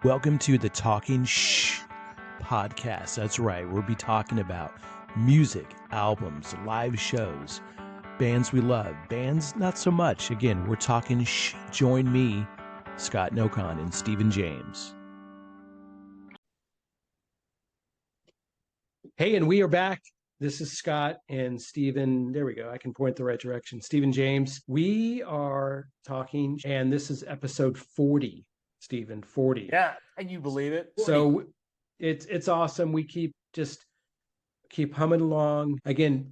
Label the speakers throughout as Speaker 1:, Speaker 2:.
Speaker 1: Welcome to the Talking Shh podcast. That's right. We'll be talking about music, albums, live shows, bands we love, bands not so much. Again, we're talking shh. Join me, Scott Nokon, and Stephen James. Hey, and we are back. This is Scott and Stephen. There we go. I can point the right direction. Stephen James. We are talking, and this is episode 40. Stephen, 40.
Speaker 2: Yeah, can you believe it? 40.
Speaker 1: So it's awesome. We keep humming along. Again,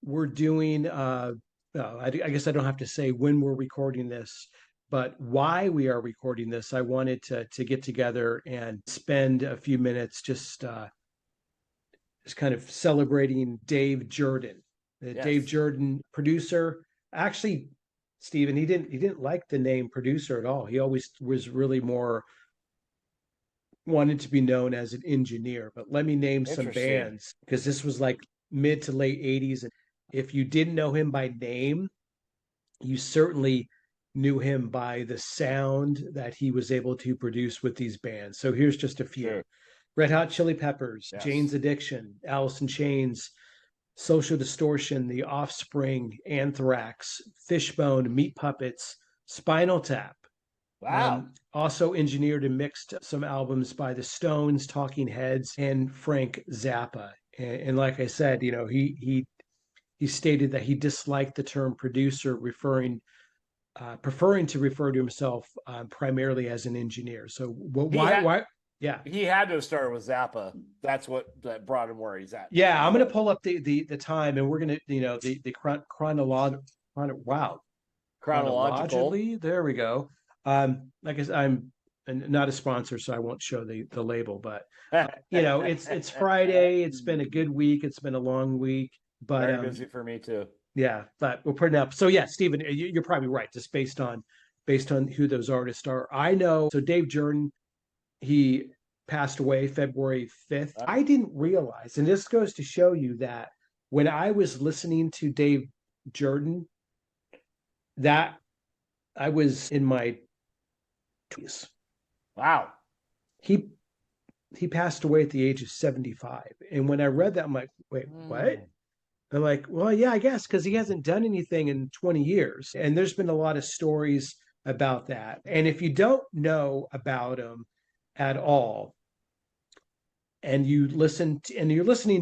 Speaker 1: we're doing I guess I don't have to say when we're recording this, but why we are recording this. I wanted to get together and spend a few minutes just kind of celebrating Dave Jerden.
Speaker 2: Yes.
Speaker 1: Dave Jerden, producer. Actually, Stephen, he didn't like the name producer at all. He always was really more wanted to be known as an engineer. But let me name some bands, because this was like mid to late 80s. And if you didn't know him by name, you certainly knew him by the sound that he was able to produce with these bands. So here's just a few.
Speaker 2: Sure.
Speaker 1: Red Hot Chili Peppers,
Speaker 2: Yes.
Speaker 1: Jane's Addiction, Alice in Chains, Social Distortion, The Offspring, Anthrax, Fishbone, Meat Puppets, Spinal Tap.
Speaker 2: Wow.
Speaker 1: Also engineered and mixed some albums by the Stones, Talking Heads, and Frank Zappa. And like I said, you know, he stated that he disliked the term producer, preferring to refer to himself primarily as an engineer. So why? Yeah,
Speaker 2: he had to have started with Zappa. That's what that brought him where he's at.
Speaker 1: Yeah, I'm going to pull up the time, and we're going to, you know, the chronologically. There we go. Like I said, I'm not a sponsor, so I won't show the label. But you know, it's Friday. It's been a good week. It's been a long week, but
Speaker 2: very busy for me too.
Speaker 1: Yeah, but we're putting up. So yeah, Stephen, you're probably right. Just based on who those artists are. I know. So Dave Jerden, he passed away February 5th. I didn't realize, and this goes to show you that when I was listening to Dave Jerden, that I was in my 20s.
Speaker 2: Wow.
Speaker 1: He passed away at the age of 75. And when I read that, I'm like, wait, what? I'm like, well, yeah, I guess, because he hasn't done anything in 20 years. And there's been a lot of stories about that. And if you don't know about him at all, and you're listening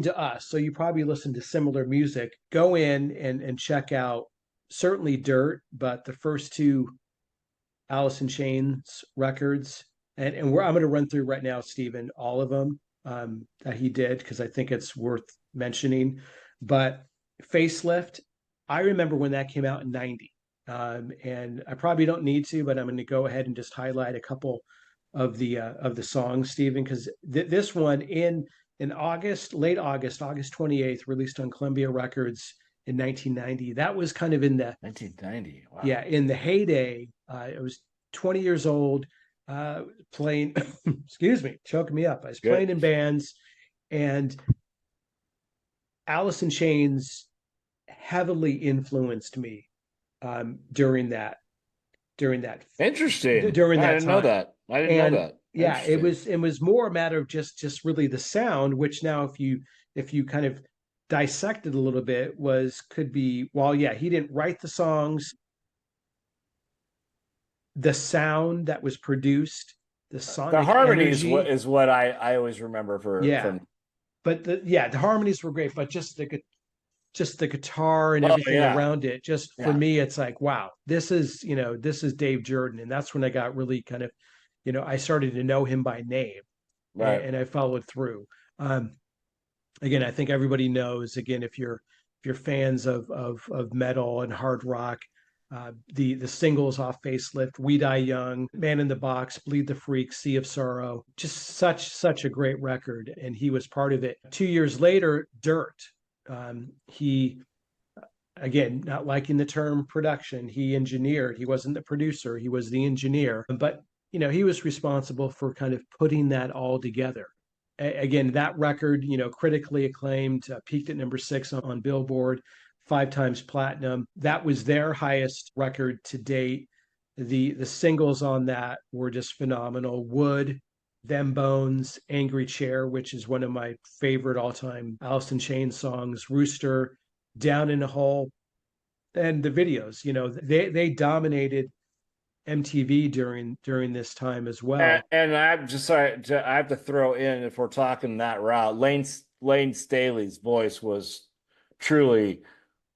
Speaker 1: to us, so you probably listen to similar music, go in and check out certainly Dirt, but the first two Alice in Chains records, and I'm going to run through right now, Stephen, all of them that he did, because I think it's worth mentioning. But Facelift, I remember when that came out in 90, and I probably don't need to, but I'm going to go ahead and just highlight a couple of the songs, Stephen, because this one in August, late August 28th, released on Columbia Records in 1990. That was kind of in the
Speaker 2: 1990. Wow.
Speaker 1: Yeah, in the heyday. I was 20 years old, playing. Excuse me, choking me up. I was playing in bands, and Alice in Chains heavily influenced me during that.
Speaker 2: Interesting.
Speaker 1: During that
Speaker 2: I didn't know that. I didn't know that.
Speaker 1: Yeah, it was more a matter of just really the sound, which now if you kind of dissect it a little bit, could be, well, yeah, he didn't write the songs. The sound that was produced, the
Speaker 2: harmonies
Speaker 1: energy,
Speaker 2: is what I always remember from.
Speaker 1: But the harmonies were great, but just the guitar and everything around it, for me, it's like, wow, this is Dave Jerden. And that's when I got really kind of, I started to know him by name, right? And I followed through. Again, I think everybody knows, again, if you're fans of metal and hard rock, the singles off Facelift, We Die Young, Man in the Box, Bleed the Freak, Sea of Sorrow, just such a great record. And he was part of it. 2 years later, Dirt. He, again, not liking the term production, he engineered. He wasn't the producer, he was the engineer. But, he was responsible for kind of putting that all together. Again, that record, critically acclaimed, peaked at number 6 on Billboard, 5 times platinum. That was their highest record to date. The singles on that were just phenomenal. Wood, Them Bones, Angry Chair, which is one of my favorite all-time Alice in Chains songs, Rooster, Down in a Hole, and the videos. They dominated MTV during this time as well.
Speaker 2: And I'm just sorry, I have to throw in, if we're talking that route, Lane Staley's voice was truly,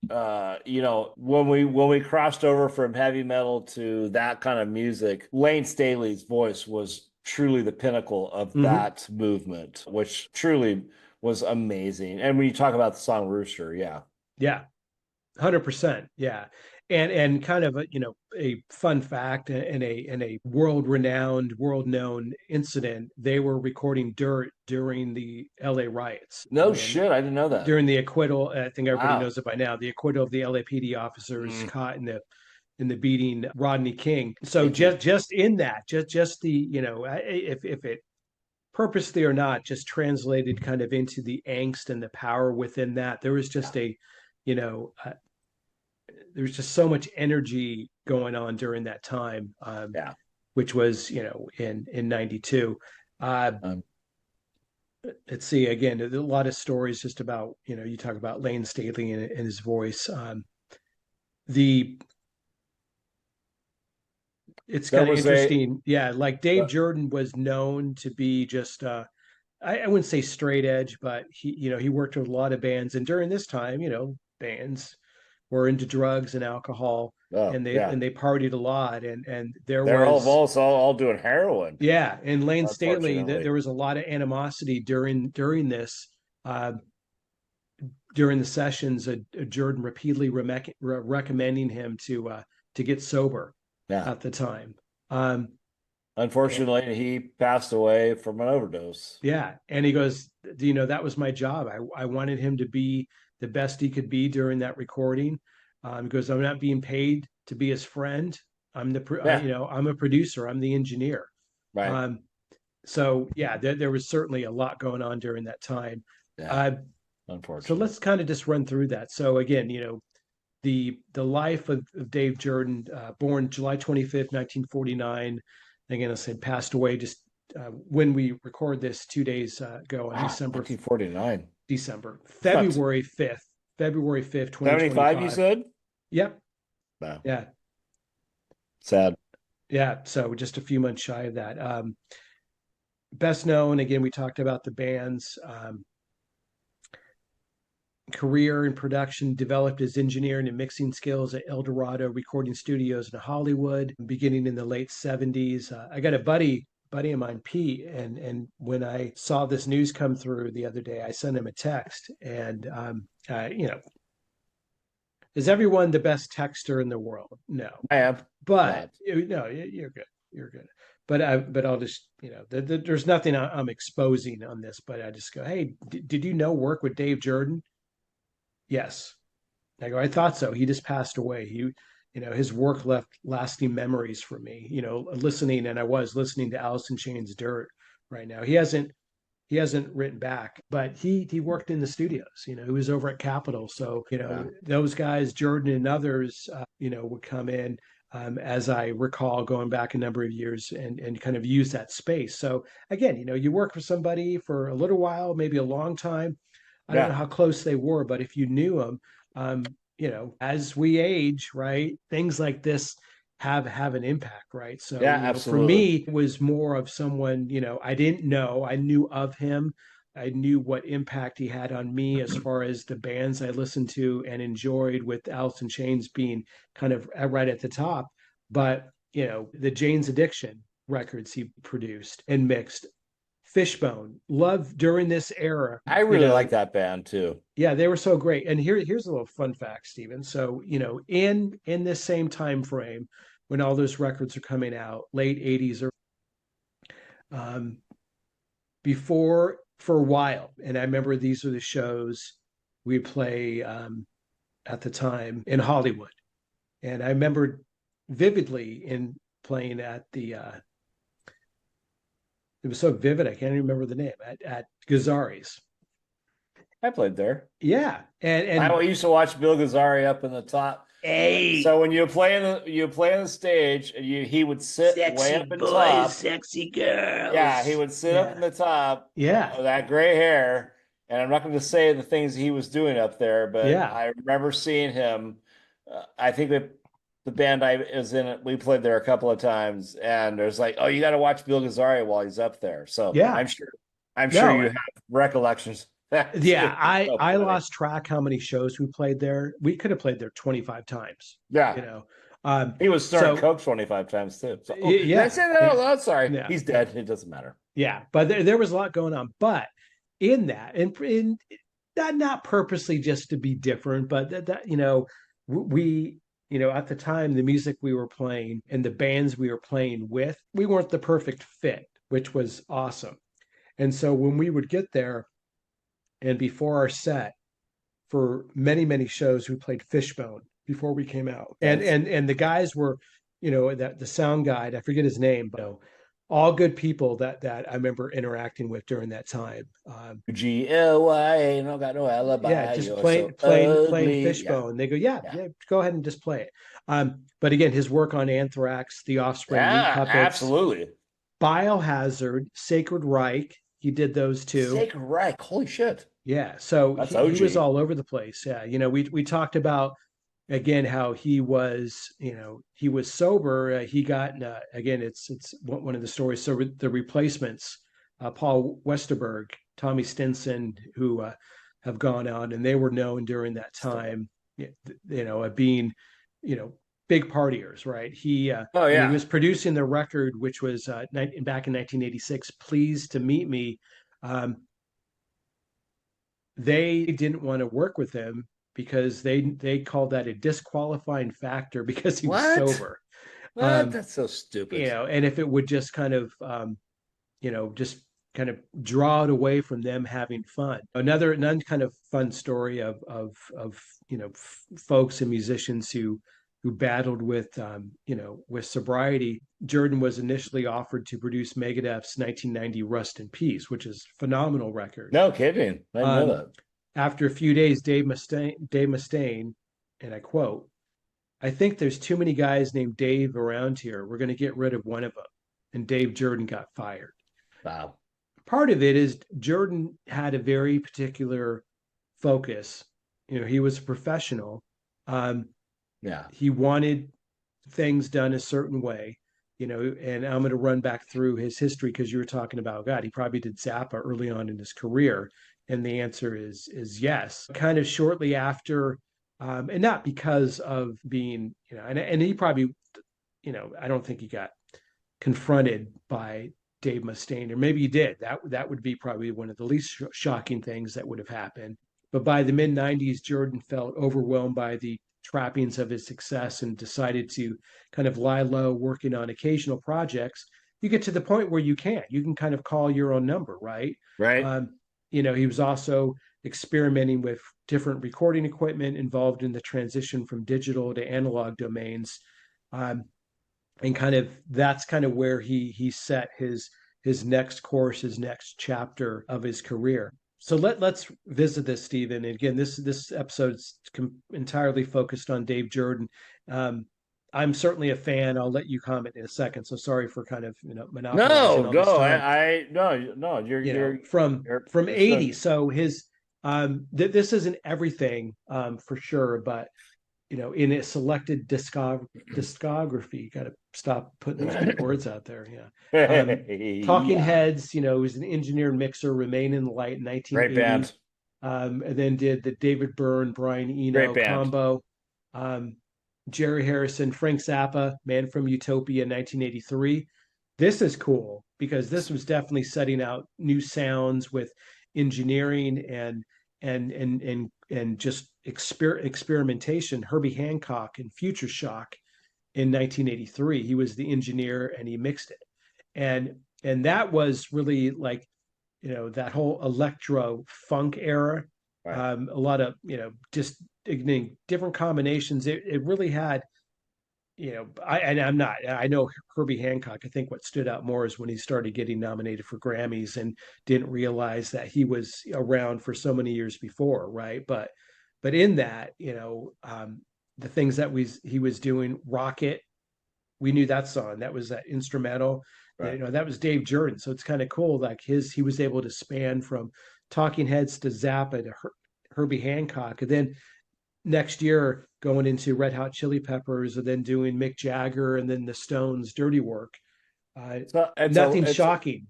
Speaker 2: when we crossed over from heavy metal to that kind of music, Lane Staley's voice was truly the pinnacle of that movement, which truly was amazing. And when you talk about the song Rooster, yeah.
Speaker 1: 100%. Yeah. And kind of a fun fact and a world-renowned, world-known incident. They were recording Dirt during the LA riots.
Speaker 2: No shit, I didn't know that.
Speaker 1: During the acquittal, I think everybody
Speaker 2: Wow.
Speaker 1: knows it by now, the acquittal of the LAPD officers caught in the beating Rodney King. So just in that, just the, if it purposely or not, just translated kind of into the angst and the power within that. There was just there's just so much energy going on during that time, which was, in 92. Let's see, again, a lot of stories just about, you talk about Lane Staley and his voice. It's kind of interesting. Yeah, like Dave Jerden was known to be just I wouldn't say straight edge, but he worked with a lot of bands. And during this time, bands were into drugs and alcohol, and they partied a lot. And they're
Speaker 2: all doing heroin.
Speaker 1: Yeah, and Lane Staley, there was a lot of animosity during this. During the sessions, Jerden repeatedly recommending him to get sober at the time.
Speaker 2: Unfortunately, he passed away from an overdose.
Speaker 1: Yeah. And he goes, that was my job. I wanted him to be the best he could be during that recording. Because I'm not being paid to be his friend. I'm I'm a producer. I'm the engineer.
Speaker 2: Right.
Speaker 1: So yeah, there was certainly a lot going on during that time.
Speaker 2: Unfortunately.
Speaker 1: So let's kind of just run through that. So again, the life of Dave Jerden, born July 25th, 1949. Again, I said passed away just when we record this 2 days ago on December
Speaker 2: 1949.
Speaker 1: February 5th. February 5th, 2025.
Speaker 2: 75, you said?
Speaker 1: Yep.
Speaker 2: Wow.
Speaker 1: Yeah.
Speaker 2: Sad.
Speaker 1: Yeah. So just a few months shy of that. Best known, again, we talked about the band's career in production, developed his engineering and mixing skills at El Dorado Recording Studios in Hollywood, beginning in the late 70s. I got a buddy of mine, Pete, and when I saw this news come through the other day, I sent him a text, and is everyone the best texter in the world? No,
Speaker 2: I am,
Speaker 1: but no, you're good. You're good. But I'll just, there's nothing I'm exposing on this, but I just go, hey, did you work with Dave Jerden? Yes. I go, I thought so. He just passed away. His work left lasting memories for me, listening. And I was listening to Alice in Chains Dirt right now. He hasn't written back, but he worked in the studios, he was over at Capitol. So, those guys, Jerden and others, would come in, as I recall, going back a number of years and kind of use that space. So again, you work for somebody for a little while, maybe a long time. I don't know how close they were, but if you knew them, as we age, right, things like this have an impact, right? So
Speaker 2: absolutely.
Speaker 1: For me, it was more of someone, I didn't know. I knew of him. I knew what impact he had on me as far as the bands I listened to and enjoyed, with Alice in Chains being kind of right at the top. But, the Jane's Addiction records he produced and mixed, Fishbone, loved during this era.
Speaker 2: I really like that band too.
Speaker 1: Yeah, they were so great. And here's a little fun fact, Stephen. So, in this same time frame when all those records are coming out, late 80s or before, for a while, and I remember these are the shows we play at the time in Hollywood. And I remember vividly in playing at the it was so vivid, I can't even remember the name, at Gazzari's.
Speaker 2: I played there.
Speaker 1: Yeah. And
Speaker 2: I used to watch Bill Gazzari up in the top
Speaker 1: Hey,
Speaker 2: So when you play on the stage, and he would sit way
Speaker 1: sexy
Speaker 2: up in
Speaker 1: boys,
Speaker 2: top.
Speaker 1: sexy
Speaker 2: Yeah, he
Speaker 1: girls.
Speaker 2: would sit up in
Speaker 1: Yeah.
Speaker 2: the top,
Speaker 1: Yeah.
Speaker 2: that gray hair. And I'm not going to say the things he was doing up there, but
Speaker 1: Yeah.
Speaker 2: I remember seeing him. I think that the band I was in, we played there a couple of times, and there's like, oh, you got to watch Bill Gazzara while he's up there. So
Speaker 1: Yeah.
Speaker 2: I'm sure
Speaker 1: No,
Speaker 2: you have recollections of that
Speaker 1: yeah,
Speaker 2: too.
Speaker 1: I
Speaker 2: So
Speaker 1: I
Speaker 2: funny.
Speaker 1: lost track how many shows we played there. We could have played there 25 times, you
Speaker 2: Yeah,
Speaker 1: know.
Speaker 2: he was snorting
Speaker 1: So
Speaker 2: coke 25 times too. So, oh, did I
Speaker 1: yeah,
Speaker 2: say that out loud? Sorry,
Speaker 1: yeah,
Speaker 2: he's dead. It doesn't matter.
Speaker 1: yeah. But there was a lot going on. But in that, and in that, not purposely just to be different, but that we at the time, the music we were playing and the bands we were playing with, we weren't the perfect fit, which was awesome. And so when we would get there and before our set, for many many shows we played Fishbone before we came out, and
Speaker 2: Thanks.
Speaker 1: the guys were, that the sound guide, I forget his name, but all good people that I remember interacting with during that time.
Speaker 2: GLY ain't no got no
Speaker 1: Yeah,
Speaker 2: alibi.
Speaker 1: just
Speaker 2: You're so
Speaker 1: playing
Speaker 2: ugly. Yeah,
Speaker 1: Fishbone. They go, yeah,
Speaker 2: yeah,
Speaker 1: yeah, go ahead and just play it. But again, his work on Anthrax, The Offspring, Meat
Speaker 2: yeah,
Speaker 1: Puppets,
Speaker 2: absolutely.
Speaker 1: Biohazard, Sacred Reich, he did those too.
Speaker 2: Sacred Reich. Holy shit.
Speaker 1: Yeah, so
Speaker 2: That's
Speaker 1: he was
Speaker 2: OG.
Speaker 1: all over the place. Yeah, we talked about again how he was, he was sober. He got again, it's one of the stories. So the Replacements, Paul Westerberg, Tommy Stinson, who have gone on, and they were known during that
Speaker 2: Stop.
Speaker 1: time, at being, you know, big partiers, right? He
Speaker 2: Oh
Speaker 1: when he
Speaker 2: yeah.
Speaker 1: was producing the record, which was back in 1986, "Pleased to Meet Me." Um, they didn't want to work with him because they called that a disqualifying factor because he was
Speaker 2: What?
Speaker 1: sober.
Speaker 2: What?
Speaker 1: Um,
Speaker 2: That's so stupid.
Speaker 1: and if it would just kind of just kind of draw it away from them having fun. Another kind of fun story of folks and musicians who battled with with sobriety. Jerden was initially offered to produce Megadeth's 1990 Rust in Peace, which is a phenomenal record.
Speaker 2: No kidding. I didn't know
Speaker 1: Um,
Speaker 2: that.
Speaker 1: After a few days, Dave Mustaine, and I quote, "I think there's too many guys named Dave around here. We're going to get rid of one of them." And Dave Jerden got fired.
Speaker 2: Wow.
Speaker 1: Part of it is Jerden had a very particular focus. He was a professional. Um,
Speaker 2: Yeah.
Speaker 1: he wanted things done a certain way. And I'm going to run back through his history because you were talking about, God, he probably did Zappa early on in his career, and the answer is yes. Kind of shortly after, and not because of being, and he probably, I don't think he got confronted by Dave Mustaine, or maybe he did. That would be probably one of the least shocking things that would have happened. But by the mid '90s, Jerden felt overwhelmed by the trappings of his success and decided to kind of lie low, working on occasional projects. You get to the point where you can kind of call your own number, right?
Speaker 2: Right.
Speaker 1: Um, he was also experimenting with different recording equipment, involved in the transition from digital to analog domains. Um, and kind of that's kind of where he set his next course, his next chapter of his career. So let's visit this, Stephen. And again, this episode's entirely focused on Dave Jerden. Um, I'm certainly a fan. I'll let you comment in a second. So sorry for kind of monopolizing
Speaker 2: No,
Speaker 1: all this
Speaker 2: go.
Speaker 1: time.
Speaker 2: No.
Speaker 1: From
Speaker 2: You're.
Speaker 1: from
Speaker 2: It's
Speaker 1: '80.
Speaker 2: no.
Speaker 1: So his this isn't everything for sure, but in a selected discography. Got to stop putting those big words out there. Yeah. Talking
Speaker 2: Yeah.
Speaker 1: Heads, was an engineer and mixer, Remain in the Light in
Speaker 2: Great
Speaker 1: 1980.
Speaker 2: band.
Speaker 1: And then did the David Byrne, Brian
Speaker 2: Great
Speaker 1: Eno
Speaker 2: band.
Speaker 1: combo. Um, Jerry Harrison, Frank Zappa, Man from Utopia 1983. This is cool because this was definitely setting out new sounds with engineering and just experimentation. Herbie Hancock and Future Shock in 1983. He was the engineer and he mixed it. And that was really like, that whole electro funk era.
Speaker 2: Right.
Speaker 1: A lot of, just different combinations. It really had, I know Herbie Hancock. I think what stood out more is when he started getting nominated for Grammys and didn't realize that he was around for so many years before, right? But in that, the things that he was doing. Rocket, we knew that song. That was that instrumental.
Speaker 2: Right.
Speaker 1: That was Dave Jerden. So it's kind of cool. Like he was able to span from Talking Heads to Zappa to Herbie Hancock, and then next year going into Red Hot Chili Peppers, and then doing Mick Jagger, and then the Stones' Dirty Work.
Speaker 2: So
Speaker 1: Nothing shocking.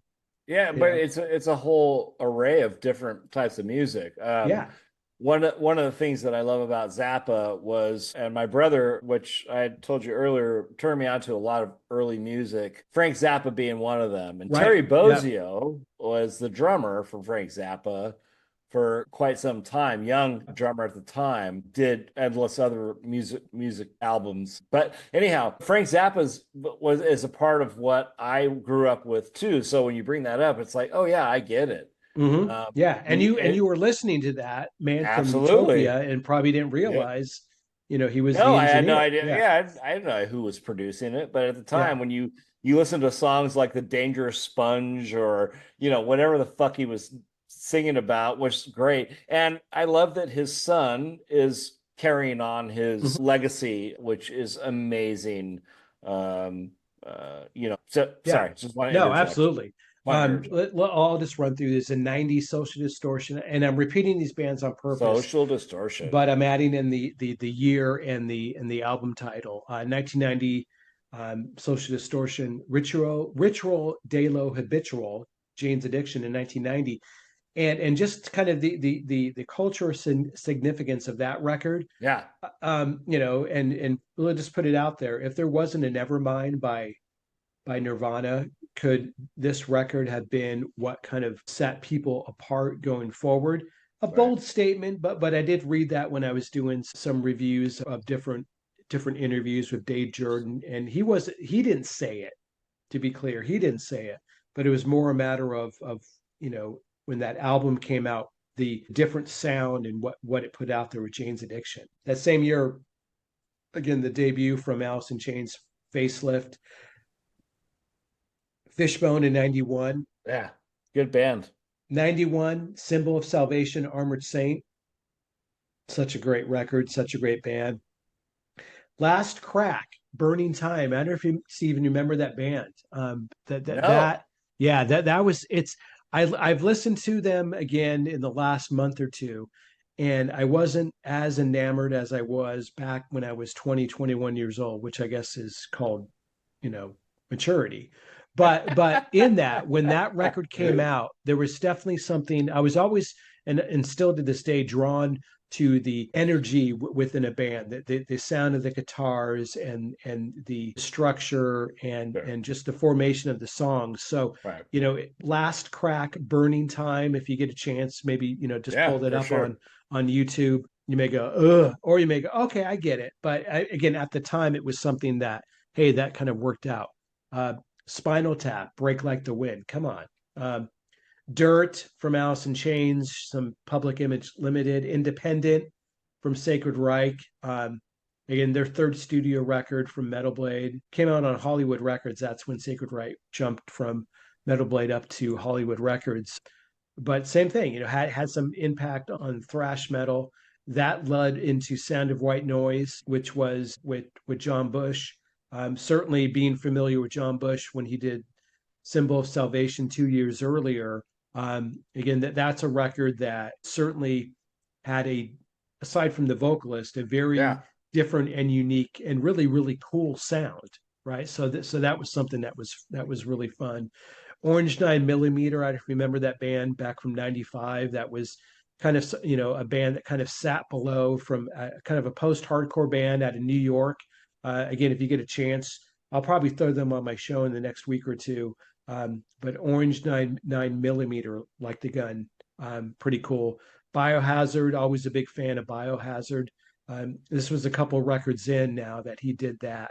Speaker 2: yeah,
Speaker 1: You
Speaker 2: but
Speaker 1: know?
Speaker 2: it's a whole array of different types of music.
Speaker 1: Yeah.
Speaker 2: One of the things that I love about Zappa was, and my brother, which I had told you earlier, turned me on to a lot of early music, Frank Zappa being one of them. And
Speaker 1: Right.
Speaker 2: Terry
Speaker 1: Yeah.
Speaker 2: Bozzio was the drummer for Frank Zappa for quite some time, young drummer at the time, did endless other music albums. But anyhow, Frank Zappa's is a part of what I grew up with too. So when you bring that up, it's like, oh yeah, I get it.
Speaker 1: Yeah. And you
Speaker 2: It
Speaker 1: were listening to that man from
Speaker 2: absolutely.
Speaker 1: Utopia and probably didn't
Speaker 2: Yeah.
Speaker 1: realize, he was
Speaker 2: No,
Speaker 1: the
Speaker 2: I had no
Speaker 1: engineer.
Speaker 2: idea.
Speaker 1: Yeah.
Speaker 2: Yeah, I didn't know who was producing it, but at the time
Speaker 1: Yeah.
Speaker 2: when you listen to songs like The Dangerous Sponge or whatever the fuck he was singing about was great. And I love that his son is carrying on his
Speaker 1: Mhm.
Speaker 2: legacy, which is amazing. So
Speaker 1: Yeah.
Speaker 2: sorry, just want to
Speaker 1: No,
Speaker 2: interject.
Speaker 1: absolutely.
Speaker 2: Want to interject.
Speaker 1: I'll just run through this. In '90s, Social Distortion, and I'm repeating these bands on purpose,
Speaker 2: Social distortion.
Speaker 1: but I'm adding in the year and the album title. 1990, Social Distortion, Ritual de lo Habitual, Jane's Addiction in 1990, and just kind of the cultural significance of that record.
Speaker 2: Yeah.
Speaker 1: And we'll just put it out there. If there wasn't a Nevermind by Nirvana, could this record have been what kind of set people apart going forward? A
Speaker 2: Right.
Speaker 1: bold statement, but I did read that when I was doing some reviews of different interviews with Dave Jerden, and he didn't say it. To be clear, he didn't say it, but it was more a matter of when that album came out, the different sound and what it put out there with Jane's Addiction. That same year, again, the debut from Alice in Chains, Facelift, Fishbone in 91.
Speaker 2: Yeah. Good band.
Speaker 1: 91, Symbol of Salvation, Armored Saint. Such a great record, such a great band. Last Crack, Burning Time. I don't know if you Steven, you remember that band.
Speaker 2: No.
Speaker 1: Yeah, that was it's I've listened to them again in the last month or two, and I wasn't as enamored as I was back when I was 20, 21 years old, which I guess is called, you know, maturity. But in that, when that record came out, there was definitely something I was always and still to this day drawn to the energy within a band, the sound of the guitars and the structure
Speaker 2: Sure.
Speaker 1: and just the formation of the songs. So,
Speaker 2: Right.
Speaker 1: Last Crack, Burning Time, if you get a chance, maybe, just
Speaker 2: Yeah,
Speaker 1: pull that
Speaker 2: for
Speaker 1: up
Speaker 2: sure.
Speaker 1: on YouTube. You may go, ugh, or you may go, okay, I get it. But again, at the time, it was something that, hey, that kind of worked out. Uh, Spinal Tap, Break Like the Wind. Come on. Um, Dirt from Alice in Chains, some Public Image Limited, Independent from Sacred Reich. Again, their third studio record from Metal Blade came out on Hollywood Records. That's when Sacred Reich jumped from Metal Blade up to Hollywood Records. But same thing, had some impact on thrash metal. That led into Sound of White Noise, which was with John Bush. Certainly being familiar with John Bush when he did Symbol of Salvation 2 years earlier. Again, that's a record that certainly had aside from the vocalist, a very
Speaker 2: Yeah.
Speaker 1: different and unique and really, really cool sound, right? So that was something that was really fun. Orange 9mm, I remember that band back from '95. That was kind of a band that kind of sat below from kind of a post-hardcore band out of New York. Again, if you get a chance, I'll probably throw them on my show in the next week or two. But Orange 9mm, like the gun, pretty cool. Biohazard, always a big fan of Biohazard. This was a couple records in now that he did that,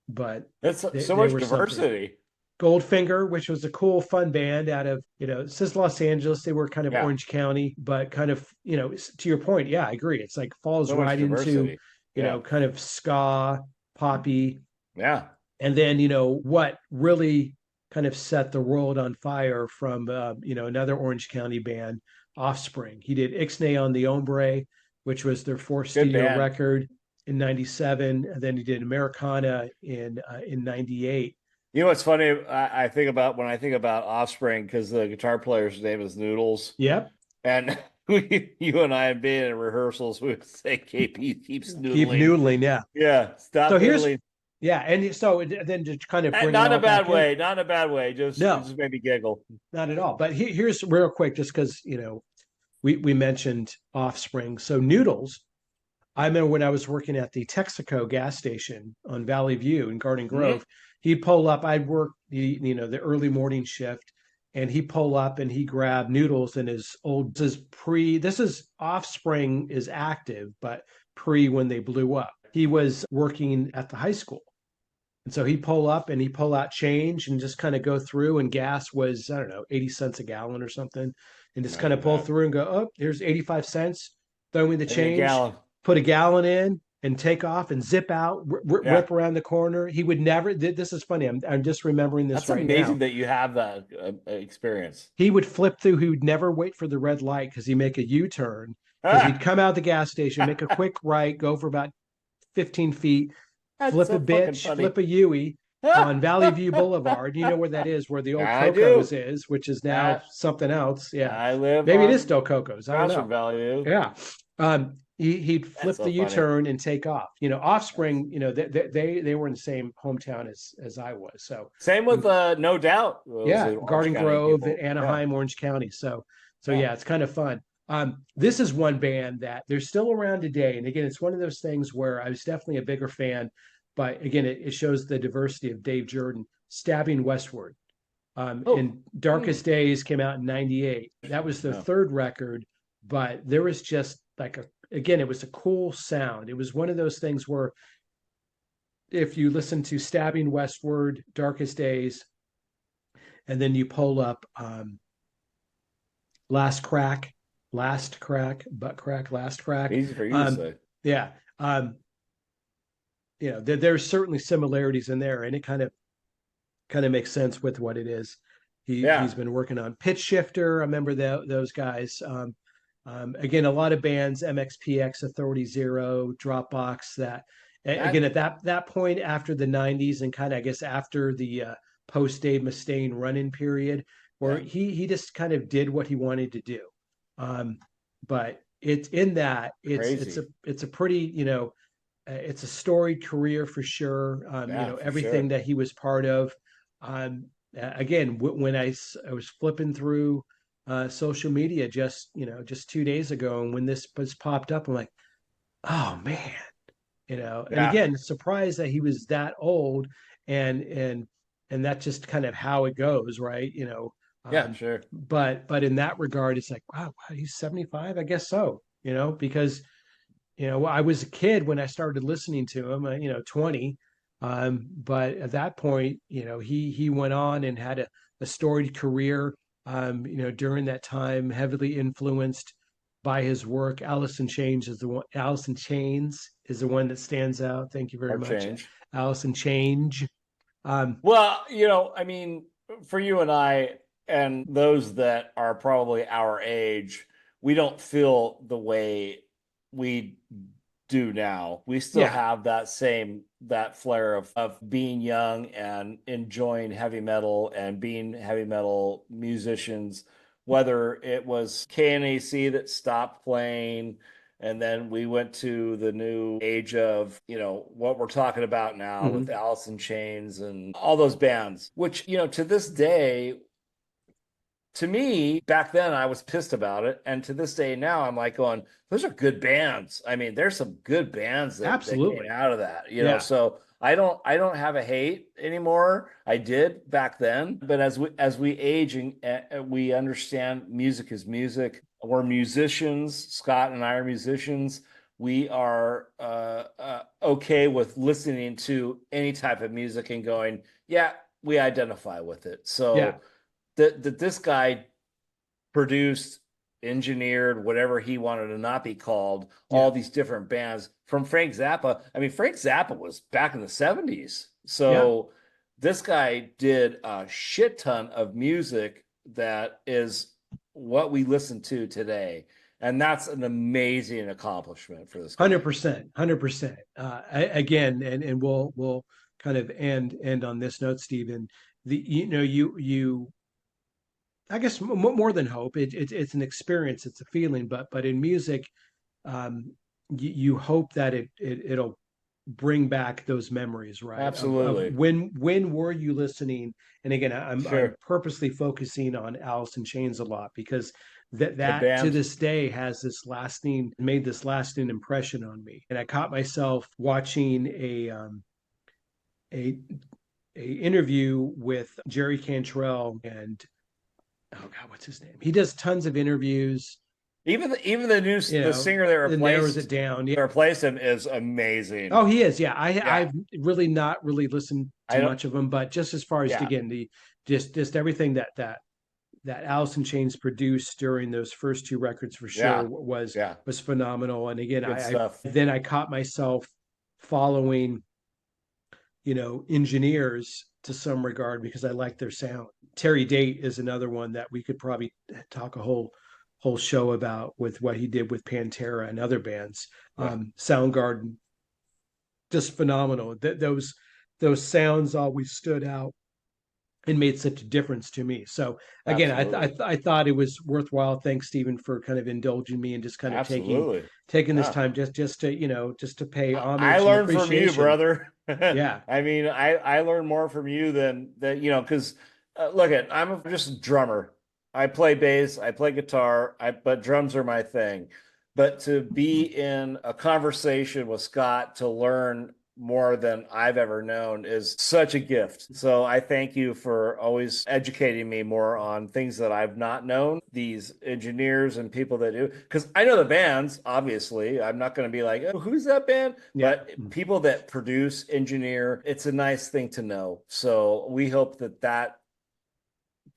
Speaker 1: but
Speaker 2: It's so
Speaker 1: they
Speaker 2: much
Speaker 1: were something.
Speaker 2: diversity.
Speaker 1: Goldfinger, which was a cool, fun band out of, it says Los Angeles. They were kind of
Speaker 2: Yeah.
Speaker 1: Orange County, but kind of, to your point, yeah, I agree. It's like falls
Speaker 2: So much
Speaker 1: right into,
Speaker 2: diversity. Yeah.
Speaker 1: kind of ska, poppy,
Speaker 2: Yeah.
Speaker 1: and then what really kind of set the world on fire from another Orange County band, Offspring. He did Ixnay on the Ombre, which was their fourth
Speaker 2: Good
Speaker 1: studio
Speaker 2: band.
Speaker 1: record. in '97, and then he did Americana in '98.
Speaker 2: You know what's funny? I think about when I think about Offspring, because the guitar player's name is Noodles,
Speaker 1: Yep,
Speaker 2: and you and I being in rehearsals, we would say KP keeps
Speaker 1: keep
Speaker 2: noodling.
Speaker 1: noodling. Yeah.
Speaker 2: Yeah,
Speaker 1: So
Speaker 2: stop
Speaker 1: here's
Speaker 2: noodling.
Speaker 1: yeah, and so then to kind of bring it
Speaker 2: Not in
Speaker 1: all
Speaker 2: a bad
Speaker 1: back in.
Speaker 2: way, not in a bad way. Just it
Speaker 1: No,
Speaker 2: just made me giggle.
Speaker 1: not at all. But here's real quick, just because we mentioned Offspring. So Noodles, I remember when I was working at the Texaco gas station on Valley View in Garden
Speaker 2: Hmm.
Speaker 1: Grove, he'd pull up. I'd work the early morning shift, and he'd pull up and he grabbed Noodles in his old this is Offspring is active, but pre when they blew up. He was working at the high school. And so he'd pull up and he'd pull out change and just kind of go through, and gas was, I don't know, 80 cents a gallon or something. And just kind of
Speaker 2: Imagine
Speaker 1: pull
Speaker 2: that.
Speaker 1: through and go, oh, here's 85 cents. Throw me the
Speaker 2: Maybe a
Speaker 1: change,
Speaker 2: gallon.
Speaker 1: put a gallon in and take off and zip out,
Speaker 2: Yeah,
Speaker 1: rip around the corner. He would never, this is funny. I'm just remembering this
Speaker 2: that's
Speaker 1: right now.
Speaker 2: amazing that you have that experience.
Speaker 1: He would flip through. He would never wait for the red light because he'd make a U-turn, because he'd
Speaker 2: Ah!
Speaker 1: come out the gas station, make a quick right, go for about 15 feet,
Speaker 2: That's
Speaker 1: flip a
Speaker 2: so fucking
Speaker 1: bitch,
Speaker 2: funny.
Speaker 1: flip a Yui on Valley View Boulevard. You know where that is, where the old
Speaker 2: I
Speaker 1: Coco's
Speaker 2: do.
Speaker 1: is, which is now
Speaker 2: I,
Speaker 1: something else. Yeah.
Speaker 2: I live
Speaker 1: Maybe it is
Speaker 2: on
Speaker 1: still Coco's. I don't
Speaker 2: across
Speaker 1: know.
Speaker 2: from Value.
Speaker 1: Yeah. He'd
Speaker 2: That's
Speaker 1: flip the
Speaker 2: so funny.
Speaker 1: U-turn and take off. Offspring, they were in the same hometown as I was. So
Speaker 2: Same with No Doubt. Those
Speaker 1: yeah,
Speaker 2: are Orange
Speaker 1: Garden
Speaker 2: County
Speaker 1: Grove,
Speaker 2: people. Yeah,
Speaker 1: Anaheim, Orange County. So
Speaker 2: yeah.
Speaker 1: yeah, it's kind of fun. This is one band that they're still around today, and again, it's one of those things where I was definitely a bigger fan, but again, it shows the diversity of Dave Jerden. Stabbing Westward.
Speaker 2: Oh,
Speaker 1: In Darkest Days came out in '98. That was their
Speaker 2: no.
Speaker 1: third record, but there was just like again, it was a cool sound. It was one of those things where if you listen to Stabbing Westward, Darkest Days, and then you pull up Last Crack, Last Crack, Butt Crack, Last Crack.
Speaker 2: Easy for you to
Speaker 1: Um,
Speaker 2: say.
Speaker 1: yeah. There's certainly similarities in there, and it kind of makes sense with what it is
Speaker 2: Yeah.
Speaker 1: he's been working on. Pitch Shifter, I remember those guys. Again, a lot of bands, MXPX, Authority Zero, Dropbox. That again
Speaker 2: That
Speaker 1: at that point after the '90s, and kind of I guess after the post Dave Mustaine run-in period, where
Speaker 2: yeah.
Speaker 1: he just kind of did what he wanted to do. But it's in that
Speaker 2: Crazy.
Speaker 1: it's a pretty it's a storied career for sure.
Speaker 2: Yeah, for
Speaker 1: Everything
Speaker 2: sure.
Speaker 1: that he was part of. Again, when I was flipping through social media just 2 days ago, and when this was popped up, I'm like, oh man, And
Speaker 2: Yeah.
Speaker 1: again, surprised that he was that old, and and and that's just kind of how it goes, right?
Speaker 2: Yeah,
Speaker 1: Um,
Speaker 2: sure.
Speaker 1: but in that regard, it's like, wow, he's 75. I guess so, because I was a kid when I started listening to him, 20. But at that point, he went on and had a storied career, during that time, heavily influenced by his work. Alice in Chains is the one that stands out. Thank you very
Speaker 2: Or
Speaker 1: much.
Speaker 2: change.
Speaker 1: Alice in Change. Um,
Speaker 2: Well, I mean, for you and I, and those that are probably our age, we don't feel the way we do now. We still
Speaker 1: yeah.
Speaker 2: have that flair of being young and enjoying heavy metal and being heavy metal musicians, whether it was KNAC that stopped playing, and then we went to the new age of, what we're talking about now with
Speaker 1: Mhm.
Speaker 2: Alice in Chains and all those bands, which, to this day, to me, back then I was pissed about it. And to this day now, I'm like going, those are good bands. I mean, there's some good bands that came
Speaker 1: Absolutely.
Speaker 2: out of that,
Speaker 1: Yeah.
Speaker 2: so I don't have a hate anymore. I did back then, but as we age and we understand music is music. We're musicians. Scott and I are musicians. We are okay with listening to any type of music and going, yeah, we identify with it.
Speaker 1: Yeah.
Speaker 2: So that this guy produced, engineered, whatever he wanted to not be called,
Speaker 1: Yeah.
Speaker 2: all these different bands from Frank Zappa. I mean, Frank Zappa was back in the 70s.
Speaker 1: Yeah.
Speaker 2: So this guy did a shit ton of music that is what we listen to today. And that's an amazing accomplishment for this guy.
Speaker 1: 100%, 100%. Again, and we'll kind of end on this note, Stephen. You I guess more than hope. It's an experience, it's a feeling. But in music, you hope that it'll bring back those memories, right?
Speaker 2: Absolutely.
Speaker 1: Of when were you listening? And again, I'm purposely focusing on Alice in Chains a lot because that to this day has made this lasting impression on me. And I caught myself watching a interview with Jerry Cantrell and oh God, what's his name? He does tons of interviews.
Speaker 2: Even the new the singer that
Speaker 1: narrows it down.
Speaker 2: Yeah. Replaced him is amazing.
Speaker 1: Oh, he is. Yeah, I've really not really listened to much of him, but just as far as again just everything that Alice in Chains produced during those first two records for sure was phenomenal. And again, I caught myself following, engineers to some regard because I like their sound. Terry Date is another one that we could probably talk a whole show about with what he did with Pantera and other bands. Soundgarden, just phenomenal. Those sounds always stood out and made such a difference to me. So again, I thought it was worthwhile. Thanks, Stephen, for kind of indulging me and just kind of taking this time just to pay homage.
Speaker 2: I learned from you, brother.
Speaker 1: Yeah.
Speaker 2: I mean, I learned more from you than that, because I'm just a drummer. I play bass, I play guitar, but drums are my thing. But to be in a conversation with Scott to learn more than I've ever known is such a gift. So I thank you for always educating me more on things that I've not known, these engineers and people that do, because I know the bands, obviously. I'm not going to be like, oh, who's that band? Yeah. But people that produce, engineer, it's a nice thing to know. So we hope that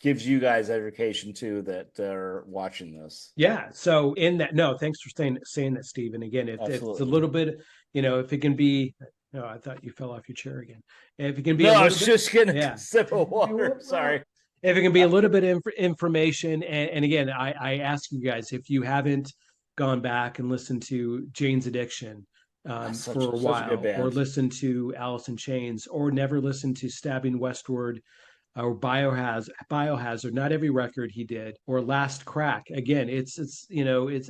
Speaker 2: gives you guys education too that are watching this.
Speaker 1: Yeah. So in that, no, thanks for saying that, Stephen. Again, it's a little bit, if it can be. No, I thought you fell off your chair again. If it can be,
Speaker 2: I was just getting a sip of water. Sorry.
Speaker 1: If it can be a little bit of information, and again, I ask you guys if you haven't gone back and listened to Jane's Addiction for a while, or listened to Alice in Chains, or never listened to Stabbing Westward, or Biohazard, not every record he did, or Last Crack. Again, it's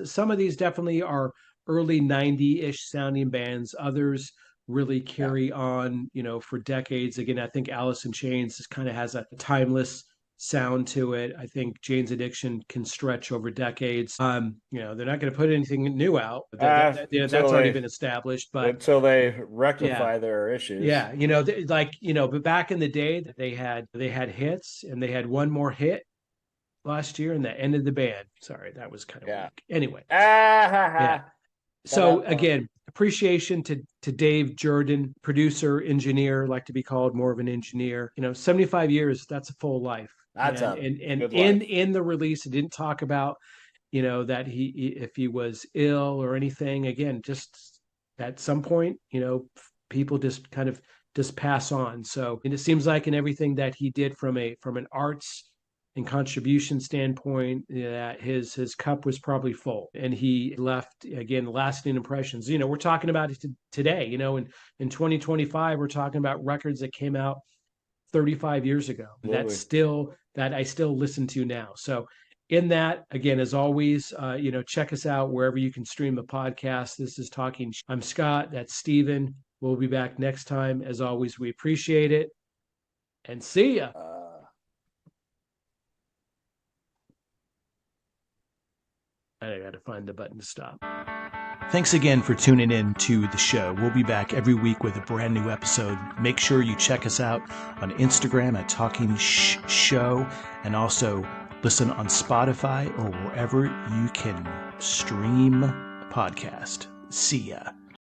Speaker 1: some of these definitely are early 90-ish sounding bands. Others really carry on, for decades. Again, I think Alice in Chains just kind of has a timeless sound to it. I think Jane's Addiction can stretch over decades. They're not going to put anything new out. That's already been established. But
Speaker 2: until they rectify their issues.
Speaker 1: Yeah, but back in the day, they had hits, and they had one more hit last year, and that ended the band. Sorry, that was kind of weak. Anyway. So again, appreciation to Dave Jerden, producer, engineer, like to be called more of an engineer. 75 years, that's a full life.
Speaker 2: That's
Speaker 1: and in the release, it didn't talk about, that if he was ill or anything. Again, just at some point, people just kind of just pass on. So, and it seems like in everything that he did from an arts and contribution standpoint, that his cup was probably full, and he left, again, lasting impressions. We're talking about it today. In 2025, we're talking about records that came out 35 years ago. That I still listen to now. So in that, again, as always, check us out wherever you can stream a podcast. This is Talking. I'm Scott. That's Stephen. We'll be back next time. As always, we appreciate it, and see ya. I got to find the button to stop. Thanks again for tuning in to the show. We'll be back every week with a brand new episode. Make sure you check us out on Instagram at Talking Show, and also listen on Spotify or wherever you can stream a podcast. See ya.